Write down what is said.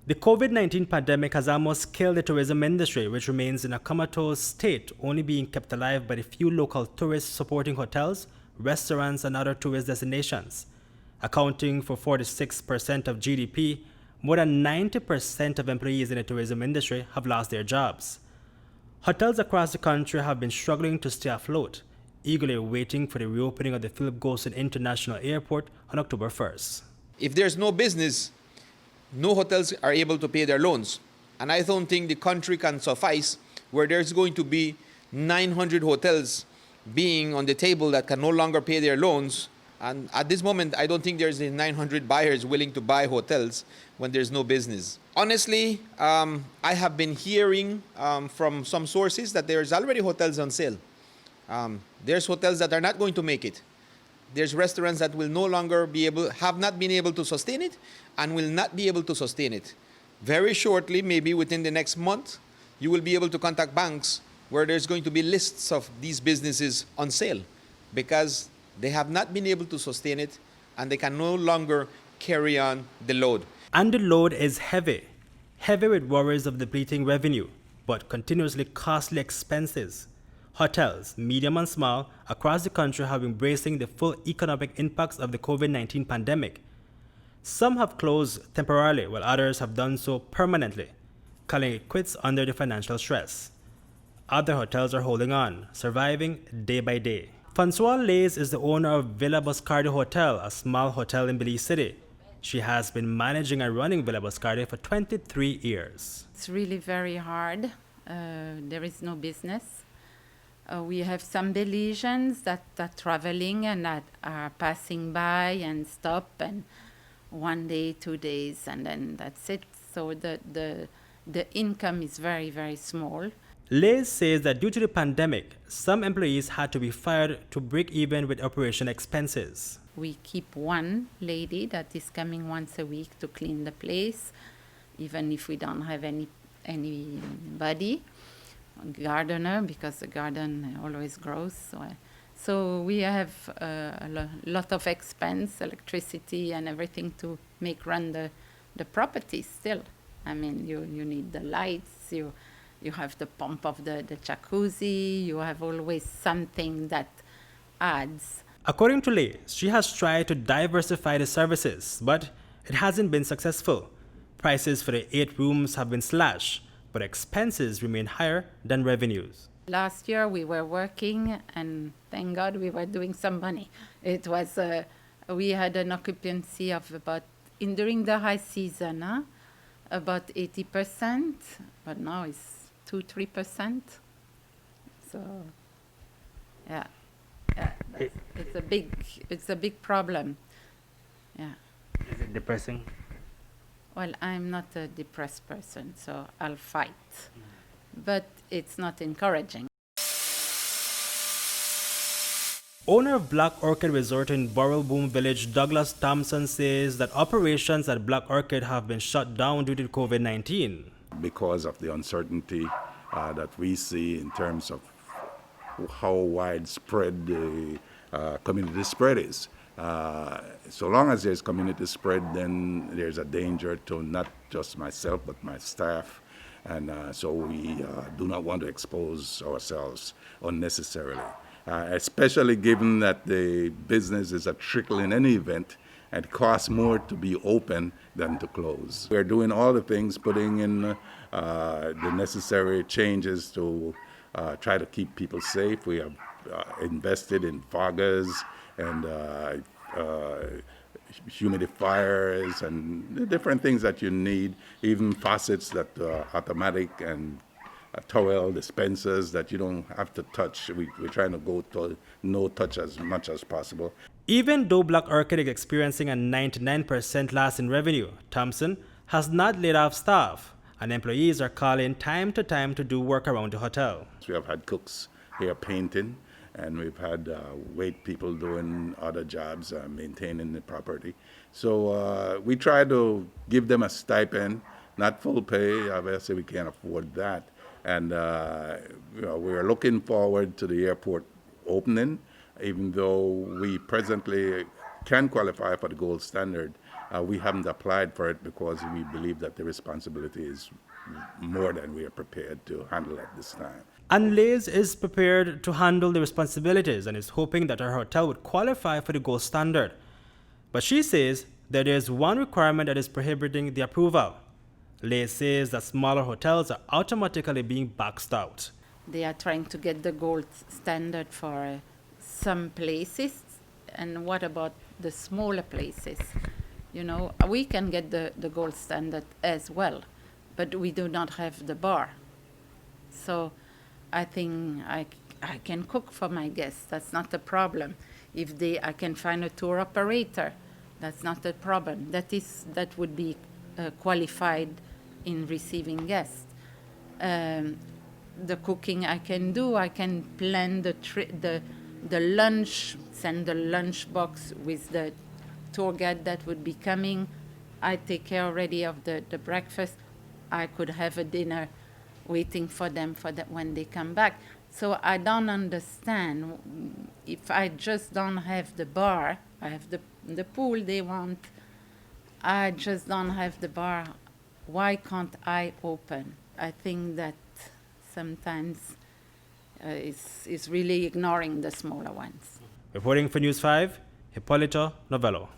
The COVID-19 pandemic has almost killed the tourism industry, which remains in a comatose state, only being kept alive by the few local tourists supporting hotels, restaurants, and other tourist destinations. Accounting for 46% of GDP, more than 90% of employees in the tourism industry have lost their jobs. Hotels across the country have been struggling to stay afloat, eagerly waiting for the reopening of the Philip Goldson International Airport on October 1st. If there's no business, no hotels are able to pay their loans. And I don't think the country can suffice where there's going to be 900 hotels being on the table that can no longer pay their loans. And at this moment, I don't think there's 900 buyers willing to buy hotels when there's no business. Honestly, I have been hearing from some sources that there's already hotels on sale. There's hotels that are not going to make it. There's restaurants that will no longer have not been able to sustain it and will not be able to sustain it. Very shortly, maybe within the next month, you will be able to contact banks where there's going to be lists of these businesses on sale because they have not been able to sustain it and they can no longer carry on the load. And the load is heavy with worries of depleting revenue, but continuously costly expenses. Hotels, medium and small, across the country have been bracing the full economic impacts of the COVID-19 pandemic. Some have closed temporarily, while others have done so permanently, calling it quits under the financial stress. Other hotels are holding on, surviving day by day. Francois Lays is the owner of Villa Boscardi Hotel, a small hotel in Belize City. She has been managing and running Villa Boscardi for 23 years. It's really very hard. There is no business. We have some Belizeans that are traveling and that are passing by and stop, and 1 day, 2 days, and then that's it. So the income is very, very small. Liz says that due to the pandemic, some employees had to be fired to break even with operation expenses. We keep one lady that is coming once a week to clean the place, even if we don't have anybody. Gardener, because the garden always grows. So we have a lot of expense, electricity and everything to make run the property still. I mean, you need the lights, you have the pump of the jacuzzi, you have always something that adds. According to Lay, she has tried to diversify the services, but it hasn't been successful. Prices for the 8 rooms have been slashed, but expenses remain higher than revenues. Last year we were working, and thank God we were doing some money. It was we had an occupancy of during the high season, about 80%, but now it's 2-3%. So, yeah, it's a big problem. Yeah. Is it depressing? Well, I'm not a depressed person, so I'll fight. But it's not encouraging. Owner of Black Orchid Resort in Burrell Boom Village, Douglas Thompson, says that operations at Black Orchid have been shut down due to COVID-19. Because of the uncertainty that we see in terms of how widespread the community spread is. So long as there's community spread, then there's a danger to not just myself, but my staff. And so we do not want to expose ourselves unnecessarily, especially given that the business is a trickle in any event and it costs more to be open than to close. We're doing all the things, putting in the necessary changes to try to keep people safe. We have invested in foggers and humidifiers and the different things that you need, even faucets that are automatic and towel dispensers that you don't have to touch. We're trying to go to no touch as much as possible. Even though Black Orchid is experiencing a 99% loss in revenue, Thompson has not laid off staff, and employees are calling time to time to do work around the hotel. We have had cooks here painting, and we've had wait people doing other jobs, maintaining the property. So we try to give them a stipend, not full pay. Obviously, we can't afford that. And we're looking forward to the airport opening, even though we presently can qualify for the gold standard. We haven't applied for it because we believe that the responsibility is more than we are prepared to handle at this time. And Liz is prepared to handle the responsibilities and is hoping that her hotel would qualify for the gold standard. But she says that there is one requirement that is prohibiting the approval. Liz says that smaller hotels are automatically being boxed out. They are trying to get the gold standard for some places. And what about the smaller places? You know, we can get the gold standard as well, but we do not have the bar. So I think I can cook for my guests. That's not a problem. If I can find a tour operator, that's not a problem. That would be qualified in receiving guests. The cooking I can do. I can plan the lunch, send the lunch box with the tour guide that would be coming. I take care already of the breakfast. I could have a dinner waiting for them when they come back. So I don't understand if I just don't have the bar. I have the pool they want. I just don't have the bar. Why can't I open? I think that sometimes is really ignoring the smaller ones. Reporting for News 5, Hipolito Novelo.